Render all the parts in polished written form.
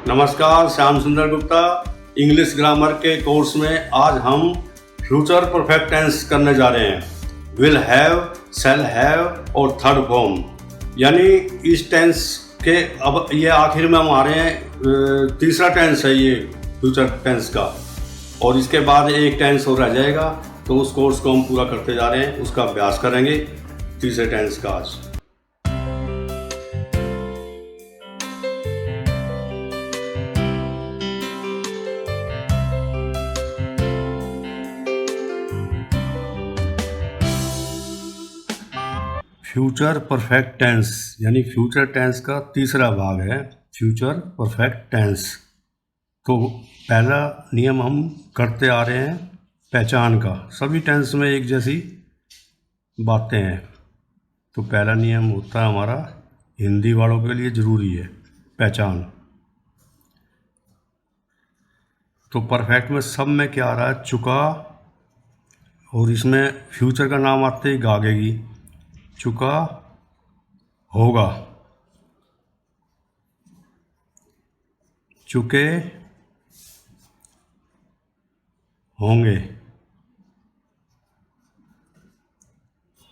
नमस्कार, श्याम सुंदर Gupta English grammar के कोर्स में आज हम फ्यूचर परफेक्ट टेंस करने जा रहे हैं। विल हैव, शैल हैव और थर्ड फॉर्म, यानी इस टेंस के अब ये आखिर में हम आ रहे हैं। तीसरा टेंस है ये फ्यूचर टेंस का, और इसके बाद एक टेंस और रह जाएगा। तो उस कोर्स को हम पूरा करते जा रहे हैं, उसका अभ्यास करेंगे तीसरे टेंस का आज। फ्यूचर परफेक्ट टेंस यानी फ्यूचर टेंस का तीसरा भाग है फ्यूचर परफेक्ट टेंस। तो पहला नियम हम करते आ रहे हैं पहचान का। सभी टेंस में एक जैसी बातें हैं। तो पहला नियम होता है हमारा, हिंदी वालों के लिए ज़रूरी है, पहचान। तो परफेक्ट में सब में क्या आ रहा है, चुका, और इसमें फ्यूचर का नाम आते ही गागेगी, चुका होगा, चुके होंगे,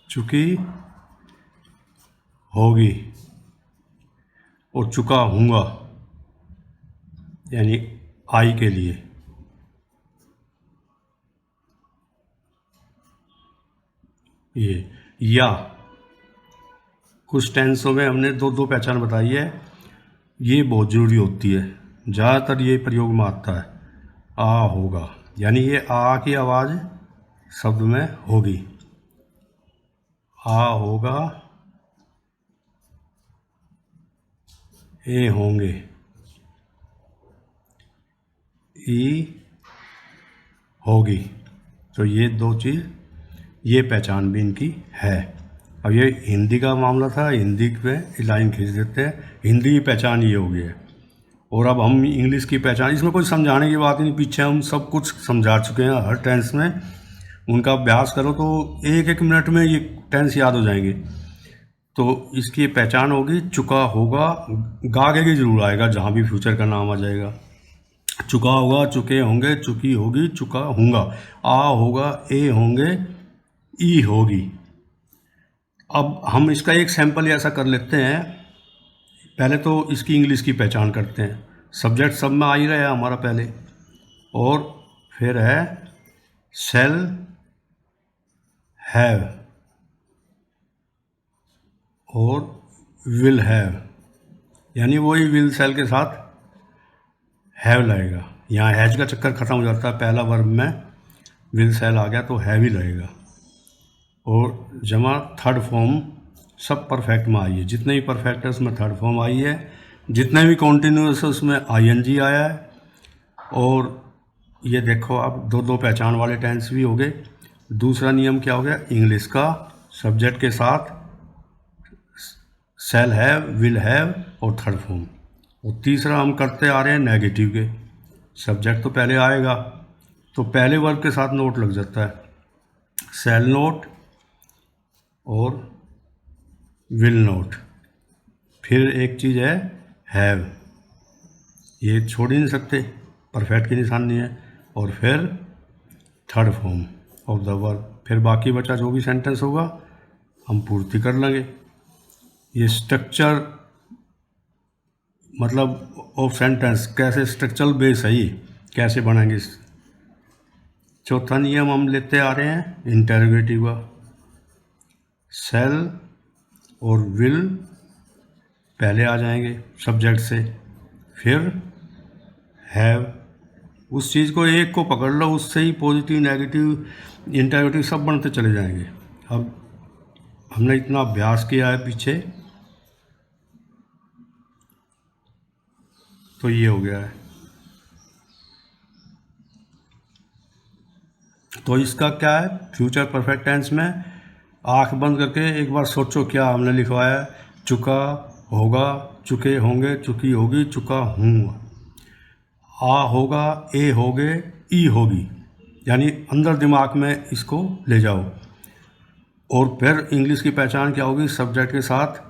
चुकी होगी, और चुका हूँगा यानी आई के लिए। ये या कुछ टेंसों में हमने दो दो पहचान बताई है। ये बहुत ज़रूरी होती है, ज़्यादातर ये प्रयोग में आता है। आ होगा यानी ये आ की आवाज़ शब्द में होगी। आ होगा, ए होंगे, ई होगी। तो ये दो चीज़, ये पहचान भी इनकी है। अब ये हिंदी का मामला था, हिंदी पे लाइन खींच देते हैं, हिंदी की पहचान ये हो गई है। और अब हम इंग्लिश की पहचान, इसमें कोई समझाने की बात ही नहीं, पीछे हम सब कुछ समझा चुके हैं हर टेंस में। उनका अभ्यास करो तो एक एक मिनट में ये टेंस याद हो जाएंगे। तो इसकी पहचान होगी, चुका होगा, गागे की जरूर आएगा जहाँ भी फ्यूचर का नाम आ जाएगा। चुका होगा, चुके होंगे, चुकी होगी, चुका होगा, आ होगा, ए होंगे, ई होगी। अब हम इसका एक सैंपल ऐसा कर लेते हैं। पहले तो इसकी इंग्लिश की पहचान करते हैं। सब्जेक्ट सब में आ ही रहा है हमारा पहले, और फिर है शैल हैव और विल हैव, यानी वही विल शैल के साथ हैव लगेगा। यहाँ हैज का चक्कर ख़त्म हो जाता है, पहला वर्ब में विल शैल आ गया तो हैव ही लगेगा। और जमा थर्ड फॉर्म सब परफेक्ट में आई है, जितने भी परफेक्ट है उसमें थर्ड फॉर्म आई है, जितने भी कॉन्टिन्यूस है उसमें आईएनजी आया है। और ये देखो आप, दो दो पहचान वाले टेंस भी हो गए। दूसरा नियम क्या हो गया, इंग्लिश का सब्जेक्ट के साथ शैल हैव, विल हैव और थर्ड फॉर्म। और तीसरा हम करते आ रहे हैं नेगेटिव के। सब्जेक्ट तो पहले आएगा तो पहले वर्ब के साथ नोट लग जाता है, शैल नोट और विल नोट। फिर एक चीज़ है हैव, ये छोड़ ही नहीं सकते, परफेक्ट की निशानी है। और फिर third form of the verb. फिर बाकी बचा जो भी सेंटेंस होगा हम पूर्ति कर लेंगे। ये स्ट्रक्चर मतलब ऑफ सेंटेंस, कैसे स्ट्रक्चरल बेस है ये, कैसे बनाएंगे। चौथा नियम हम लेते आ रहे हैं इंटरोगेटिव का। शैल और विल पहले आ जाएंगे सब्जेक्ट से, फिर हैव। उस चीज़ को एक को पकड़ लो, उससे ही पॉजिटिव, नेगेटिव, इंटरोगेटिव सब बनते चले जाएंगे। अब हमने इतना अभ्यास किया है पीछे, तो ये हो गया है। तो इसका क्या है, फ्यूचर परफेक्ट टेंस में आंख बंद करके एक बार सोचो क्या हमने लिखवाया है। चुका होगा, चुके होंगे, चुकी होगी, चुका हूँ। आ होगा, ए होगे, ई होगी, यानी अंदर दिमाग में इसको ले जाओ। और फिर इंग्लिश की पहचान क्या होगी, सब्जेक्ट के साथ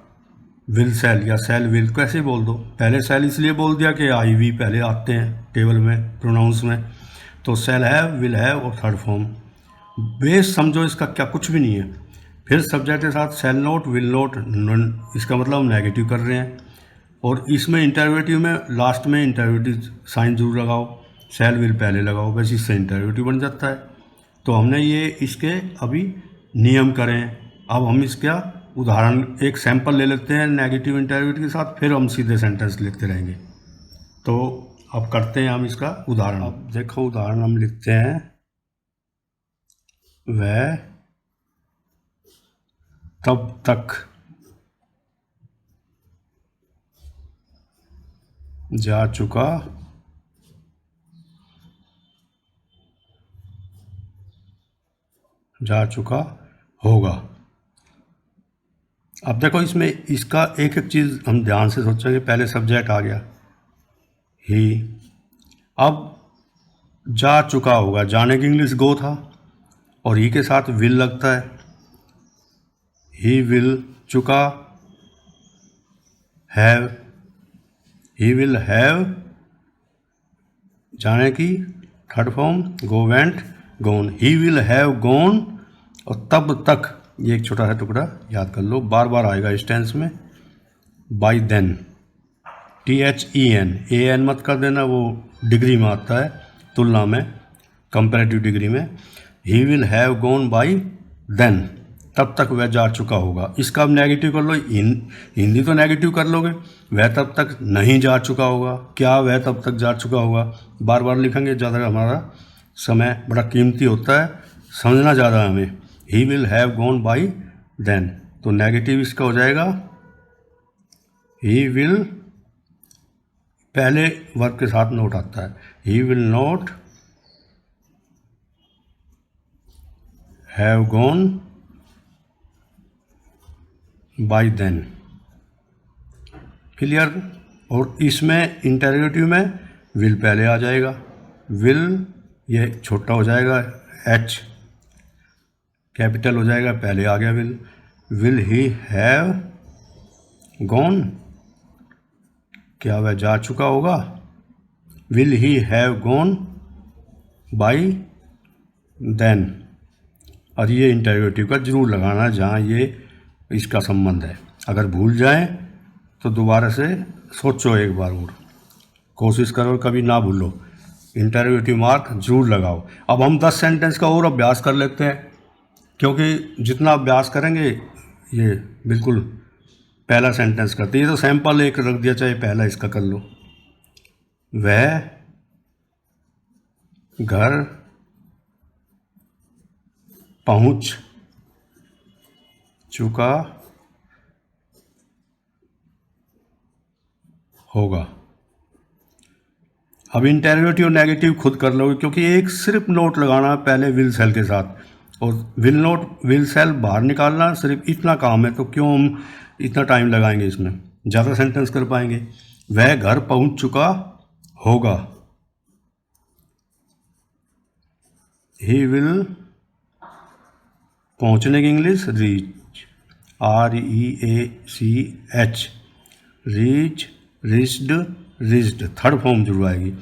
विल सेल या सेल विल कैसे बोल दो। पहले सेल इसलिए बोल दिया कि आई वी पहले आते हैं टेबल में प्रोनाउंस में, तो सेल हैव, विल हैव और थर्ड फॉर्म। बेस समझो इसका क्या, कुछ भी नहीं है। फिर सब्जेक्ट के साथ shall not, will not, none, इसका मतलब हम नेगेटिव कर रहे हैं। और इसमें इंटरवेटिव में लास्ट में इंटरवेटिव साइन जरूर लगाओ, सेल विल पहले लगाओ, बस इससे इंटरवेटिव बन जाता है। तो हमने ये इसके अभी नियम करें। अब हम इसका उदाहरण एक सैंपल ले लेते हैं नेगेटिव इंटरवेटिव के साथ, फिर हम सीधे सेंटेंस लिखते रहेंगे। तो अब करते हैं हम इसका उदाहरण। अब देखो उदाहरण हम लिखते हैं, वह तब तक जा चुका होगा। अब देखो इसमें इसका एक एक चीज़ हम ध्यान से सोचेंगे। पहले सब्जेक्ट आ गया ही, अब जा चुका होगा, जाने की इंग्लिश गो था, और ही के साथ विल लगता है, ही विल चुका, हैव, ही विल हैव जाने की third form, go went, gone, he will have gone. और तब तक, ये एक छोटा सा टुकड़ा याद कर लो, बार बार आएगा इस टेंस में। बाई देन, THEN, AN मत कर देना, वो डिग्री में आता है तुलना में, कंपैरेटिव डिग्री में। He will have gone by then, तब तक वह जा चुका होगा। इसका अब नेगेटिव कर लो, हिंदी तो नेगेटिव कर लोगे, वह तब तक नहीं जा चुका होगा। क्या वह तब तक जा चुका होगा, बार बार लिखेंगे, ज़्यादा हमारा समय बड़ा कीमती होता है, समझना ज़्यादा है हमें। He will have gone by then, तो नेगेटिव इसका हो जाएगा ही विल, पहले वर्ब के साथ नोट आता है, he will not have gone by then. Clear. और इसमें इंटरोगेटिव में विल पहले आ जाएगा, विल ये छोटा हो जाएगा, H कैपिटल हो जाएगा, पहले आ गया will. Will he have gone, क्या वह जा चुका होगा, will he have gone by then. और ये इंटरोगेटिव का जरूर लगाना जहाँ ये इसका संबंध है। अगर भूल जाएं तो दोबारा से सोचो, एक बार और कोशिश करो, कभी ना भूलो, इंटरोगेटिव मार्क जरूर लगाओ। अब हम 10 सेंटेंस का और अभ्यास कर लेते हैं, क्योंकि जितना अभ्यास करेंगे ये बिल्कुल पहला सेंटेंस करते, ये तो सैंपल एक रख दिया, चाहे पहला इसका कर लो। वह घर पहुंच चुका होगा। अब इंटरोगेटिव नेगेटिव खुद कर लोगे, क्योंकि एक सिर्फ नोट लगाना है पहले विल सेल के साथ, और विल नोट विल सेल बाहर निकालना, सिर्फ इतना काम है। तो क्यों हम इतना टाइम लगाएंगे, इसमें ज़्यादा सेंटेंस कर पाएंगे। वह घर पहुंच चुका होगा, ही विल, पहुंचने की English reach, REACH, reach, reached, reached, third form जरूर आएगी।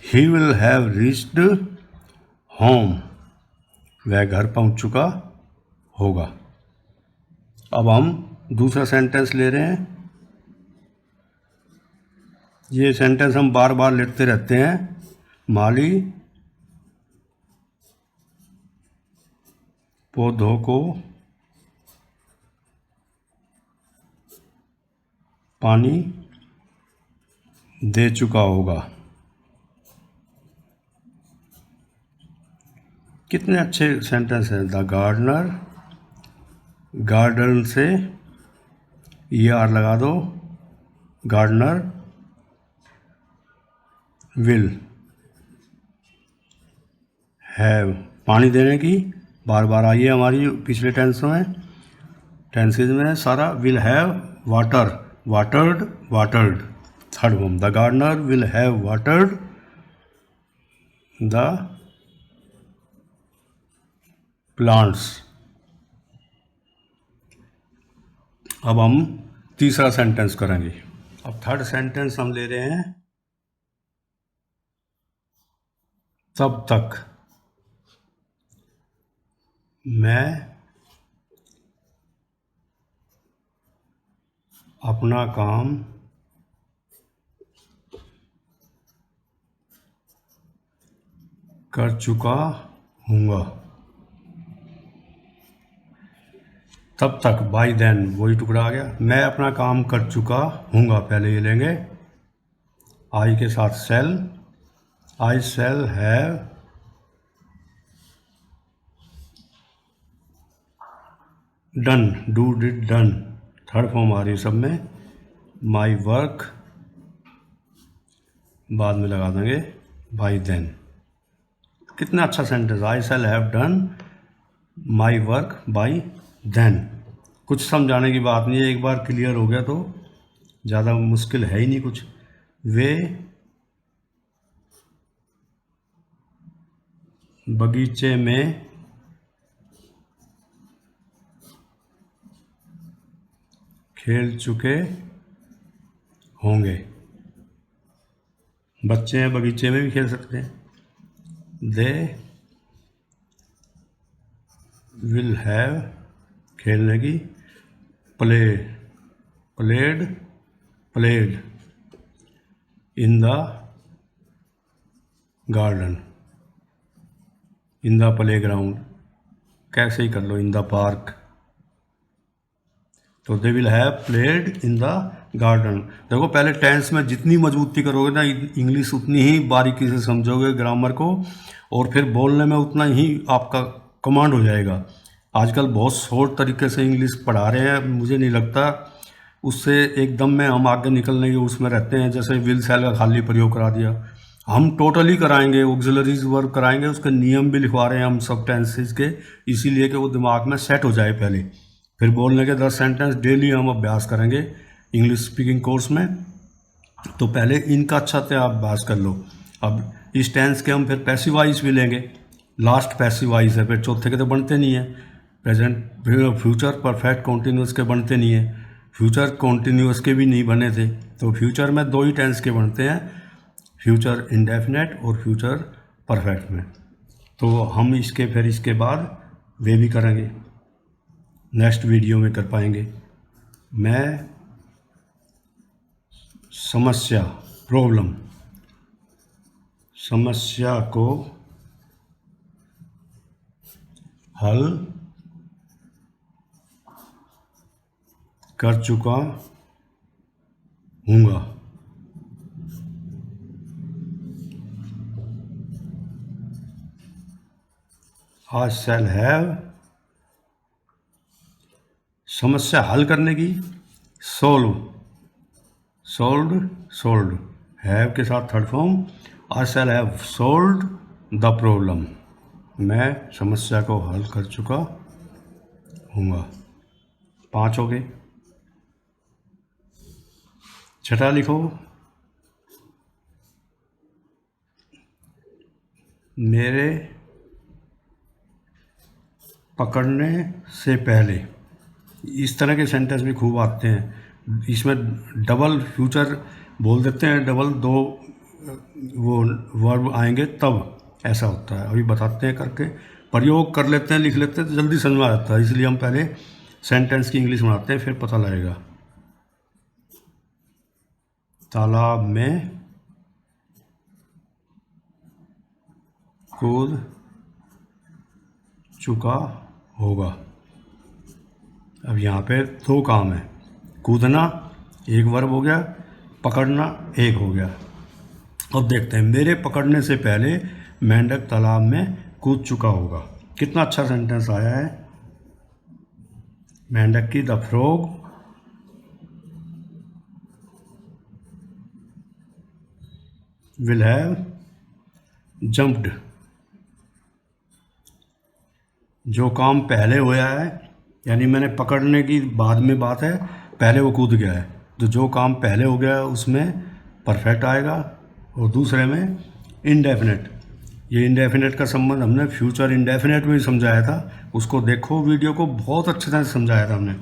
He will have reached home, वह घर पहुंच चुका होगा। अब हम दूसरा सेंटेंस ले रहे हैं। ये सेंटेंस हम बार बार लिखते रहते हैं। माली पौधों को पानी दे चुका होगा। कितने अच्छे सेंटेंस हैं। द गार्डनर, गार्डन से ER लगा दो, गार्डनर विल हैव, पानी देने की बार बार आई है हमारी पिछले टेंसेज में सारा। Will have water, watered, watered, third form. The gardener will have watered the plants. अब हम तीसरा सेंटेंस करेंगे। अब थर्ड सेंटेंस हम ले रहे हैं तब तक मैं अपना काम कर चुका हूँगा। तब तक बाय देन वही टुकड़ा आ गया। मैं अपना काम कर चुका हूँगा, पहले ये लेंगे आई के साथ sell, I cell have done, do did done, third form आ रही है सब में। माई वर्क बाद में लगा देंगे बाय देन। कितना अच्छा sentence, I cell have done my work by then. कुछ समझाने की बात नहीं है, एक बार क्लियर हो गया तो ज़्यादा मुश्किल है ही नहीं कुछ। वे बगीचे में खेल चुके होंगे। बच्चे हैं, बगीचे में भी खेल सकते हैं। दे विल हैव खेलने की, played in the garden, in the play ground, कैसे ही कर लो, इन द पार्क। तो they will have played in the garden. देखो पहले टेंस में जितनी मजबूती करोगे ना इंग्लिश उतनी ही बारीकी से समझोगे ग्रामर को, और फिर बोलने में उतना ही आपका कमांड हो जाएगा। आजकल बहुत शॉर्ट तरीके से इंग्लिश पढ़ा रहे हैं, मुझे नहीं लगता उससे एकदम में हम आगे निकलने के उसमें रहते हैं। जैसे विल सेल का खाली प्रयोग करा दिया, हम टोटली कराएंगे, ऑक्सिलरीज वर्ब कराएंगे, उसके नियम भी लिखवा रहे हैं हम सब टेंसेस के, इसीलिए कि वो दिमाग में सेट हो जाए पहले। फिर बोलने के 10 सेंटेंस डेली हम अभ्यास करेंगे इंग्लिश स्पीकिंग कोर्स में। तो पहले इनका अच्छा से आप अभ्यास कर लो। अब इस टेंस के हम फिर पैसिव वॉइस भी लेंगे, लास्ट पैसिव वॉइस है, फिर चौथे के तो बनते नहीं है। प्रेजेंट, फ्यूचर परफेक्ट कॉन्टिन्यूस के बनते नहीं है, फ्यूचर कॉन्टिन्यूस के भी नहीं बने थे। तो फ्यूचर में 2 ही टेंस के बनते हैं, फ्यूचर इंडेफिनेट और फ्यूचर परफेक्ट में। तो हम इसके बाद वे भी करेंगे, नेक्स्ट वीडियो में कर पाएंगे। मैं समस्या को हल कर चुका हूँगा। I shall have, समस्या हल करने की, सोल्व्ड, हैव के साथ third form, I shall have solved the problem, मैं समस्या को हल कर चुका हूँगा। 5 हो गए। छठा लिखो, मेरे पकड़ने से पहले। इस तरह के सेंटेंस भी खूब आते हैं, इसमें डबल फ्यूचर बोल देते हैं, डबल 2 वो वर्ब आएंगे तब ऐसा होता है। अभी बताते हैं, करके प्रयोग कर लेते हैं, लिख लेते हैं तो जल्दी समझ में आ जाता है। इसलिए हम पहले सेंटेंस की इंग्लिश बनाते हैं, फिर पता लगेगा। तालाब में कूद चुका होगा। अब यहाँ पे 2 काम है, कूदना एक वर्ब हो गया, पकड़ना एक हो गया। अब देखते हैं, मेरे पकड़ने से पहले मेंढक तालाब में कूद चुका होगा। कितना अच्छा सेंटेंस आया है। मेंढक की, the frog will have jumped, जो काम पहले होया है, यानी मैंने पकड़ने की बाद में बात है, पहले वो कूद गया है, तो जो काम पहले हो गया है उसमें परफेक्ट आएगा। और दूसरे में इंडेफिनेट, ये इंडेफिनेट का संबंध हमने फ्यूचर इंडेफिनेट में ही समझाया था, उसको देखो वीडियो को, बहुत अच्छे तरह से समझाया था हमने।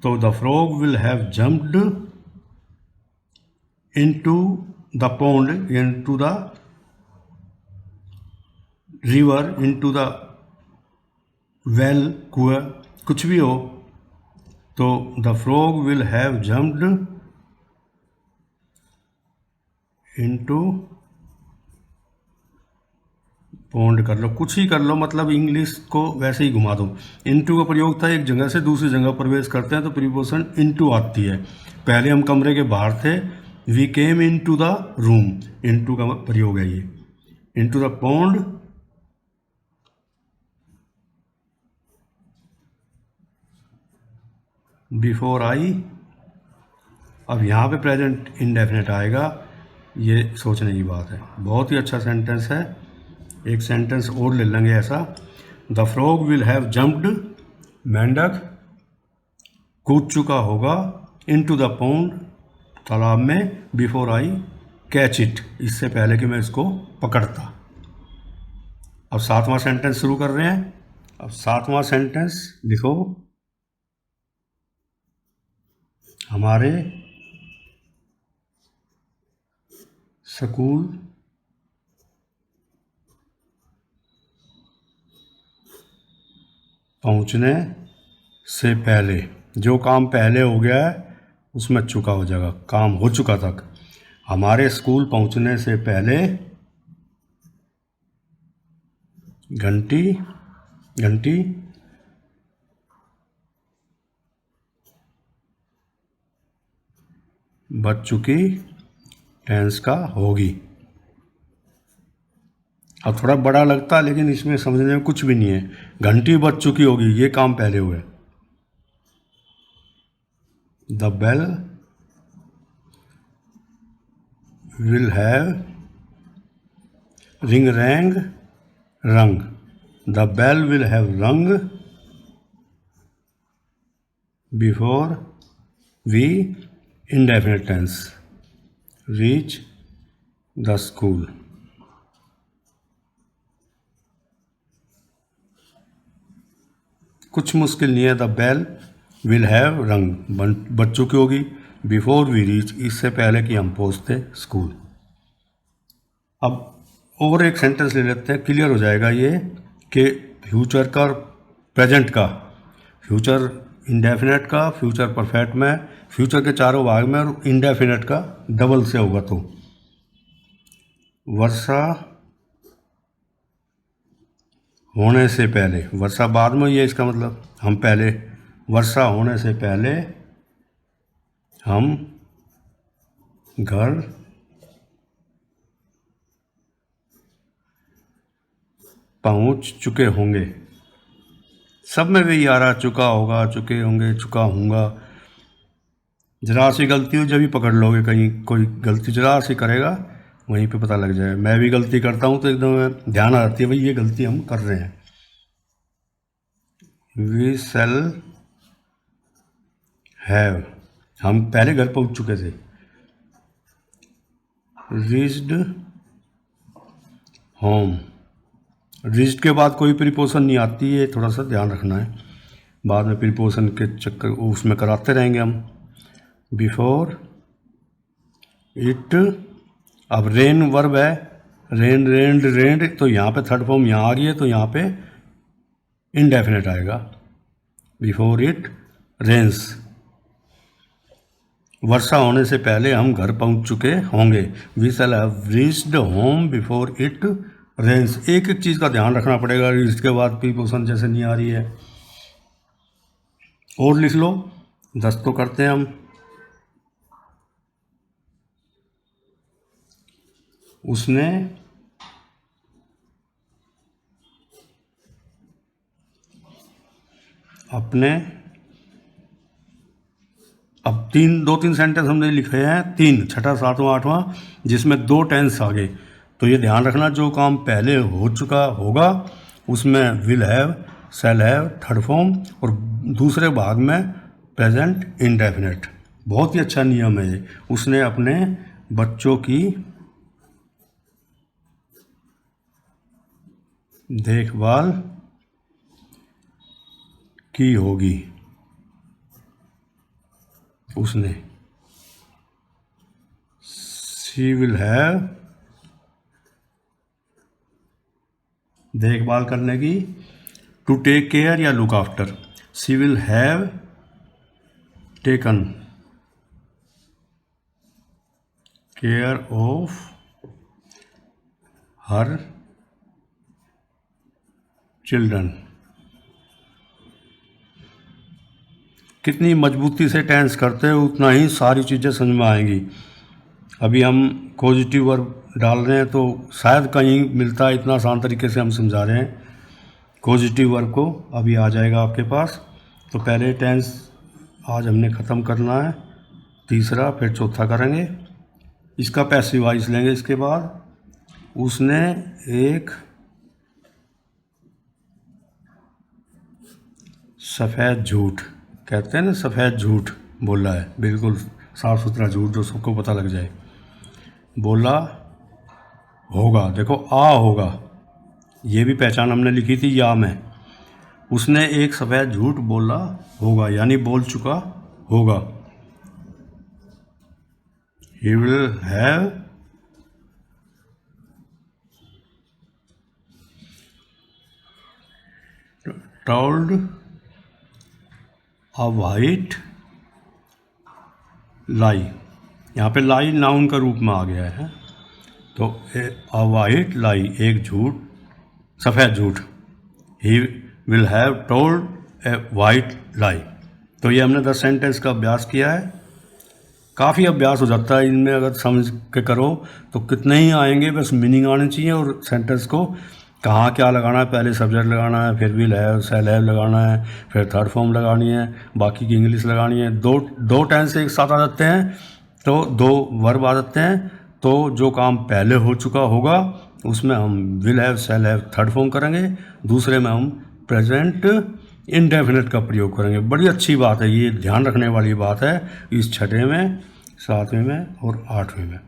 तो the frog will have jumped into the pond, into the river, into the well, कुआं, कुछ भी हो, तो the frog will have jumped into, pond कर लो, कुछ ही कर लो, मतलब इंग्लिश को वैसे ही घुमा दो। इनटू का प्रयोग था एक जगह से दूसरी जगह प्रवेश करते हैं तो प्रीपोजिशन इनटू आती है। पहले हम कमरे के बाहर थे, we came into the room, into का प्रयोग है ये। Into the pond, before I. अब यहाँ पे प्रेजेंट इंडेफिनेट आएगा, ये सोचने की बात है। बहुत ही अच्छा सेंटेंस है। एक सेंटेंस और ले लेंगे ऐसा, the frog will have jumped, मेंढक कूद चुका होगा, इनटू द पॉन्ड, तालाब में, बिफोर आई कैच इट, इससे पहले कि मैं इसको पकड़ता। अब 7वां सेंटेंस शुरू कर रहे हैं। अब 7वां सेंटेंस लिखो, हमारे स्कूल पहुंचने से पहले, जो काम पहले हो गया है उसमें चुका हो जाएगा, काम हो चुका तक। हमारे स्कूल पहुंचने से पहले घंटी घंटी बज चुकी, टेंस का होगी। अब थोड़ा बड़ा लगता है लेकिन इसमें समझने में कुछ भी नहीं है। घंटी बज चुकी होगी, ये काम पहले हुए। The bell will have, ring rang rung, the bell will have rung before we, indefinite tense, reach the school। कुछ मुश्किल नहीं है। द बेल विल हैव रंग, बज चुकी होगी, बिफोर वी रीच, इससे पहले कि हम पहुंचते स्कूल। अब और एक सेंटेंस ले लेते हैं, क्लियर हो जाएगा ये कि फ्यूचर का और प्रेजेंट का, फ्यूचर इंडेफिनेट का, फ्यूचर परफेक्ट में, फ्यूचर के चारों भाग में, और इंडेफिनेट का डबल से होगा। तो वर्षा होने से पहले, वर्षा बाद में, ये इसका मतलब हम पहले, वर्षा होने से पहले हम घर पहुंच चुके होंगे। सब में वही आ रहा, चुका होगा, चुके होंगे, चुका हूँगा। जरा सी गलती हो जब भी पकड़ लोगे, कहीं कोई गलती जरा सी करेगा वहीं पे पता लग जाए। मैं भी गलती करता हूँ तो एकदम ध्यान आ जाती है, भाई ये गलती हम कर रहे हैं। वी शैल हैव, हम पहले घर पहुंच चुके थे। रीच्ड होम, रीच्ड के बाद कोई प्रीपोजिशन नहीं आती है, थोड़ा सा ध्यान रखना है, बाद में प्रीपोजिशन के चक्कर उसमें कराते रहेंगे हम। बिफोर इट, अब रेन वर्ब है, रेन, रेंड, रेंड, तो यहाँ पे थर्ड फॉर्म यहाँ आ गई है, तो यहाँ पे इनडेफिनेट आएगा। बिफोर इट रेन्स, वर्षा होने से पहले हम घर पहुंच चुके होंगे। We shall have reached home before it rains. एक एक चीज़ का ध्यान रखना पड़ेगा, इसके बाद प्रीपोजिशन जैसे नहीं आ रही है। और लिख लो, 10 तो करते हैं हम। उसने अपने, अब दो तीन सेंटेंस हमने लिखे हैं, 3, छठा, 7वां, 8वां, जिसमें 2 टेंस आ गए। तो ये ध्यान रखना, जो काम पहले हो चुका होगा उसमें will have, shall have third form, और दूसरे भाग में प्रेजेंट इंडेफिनेट। बहुत ही अच्छा नियम है ये। उसने अपने बच्चों की देखभाल की होगी। उसने, शी विल हैव, देखभाल करने की, टू टेक केयर या look after, she will have taken care of her children. कितनी मजबूती से टेंस करते हो उतना ही सारी चीज़ें समझ में आएंगी। अभी हम पॉजिटिव वर्ब डाल रहे हैं तो शायद कहीं मिलता है, इतना आसान तरीके से हम समझा रहे हैं। पॉजिटिव वर्ब को अभी आ जाएगा आपके पास। तो पहले टेंस आज हमने ख़त्म करना है, तीसरा फिर चौथा करेंगे। इसका पैसिव वॉइस लेंगे। इसके बाद उसने एक सफ़ेद झूठ, कहते हैं ना सफ़ेद झूठ बोला है, बिल्कुल साफ़ सुथरा झूठ जो सबको पता लग जाए। बोला होगा, देखो आ होगा, ये भी पहचान हमने लिखी थी या में। उसने एक सफ़ेद झूठ बोला होगा, यानी बोल चुका होगा। He will have told a white lie। यहाँ पे लाई नाउन का रूप में आ गया है, तो a white lie, एक झूठ, सफ़ेद झूठ। He will have told a white lie। तो ये हमने 10 सेंटेंस का अभ्यास किया है। काफ़ी अभ्यास हो जाता है इनमें, अगर समझ के करो तो कितने ही आएंगे, बस मीनिंग आनी चाहिए और सेंटेंस को कहाँ क्या लगाना है, पहले सब्जेक्ट लगाना है, फिर विल हैव, शैल हैव लगाना है, फिर थर्ड फॉर्म लगानी है, बाकी की इंग्लिश लगानी है। दो टेंस एक साथ आ जाते हैं तो 2 वर्ब आ जाते हैं, तो जो काम पहले हो चुका होगा उसमें हम will have, shall have third form करेंगे, दूसरे में हम प्रेजेंट इंडेफिनिट का प्रयोग करेंगे। बड़ी अच्छी बात है, ये ध्यान रखने वाली बात है इस 6वें में, 7वें में और 8वें में।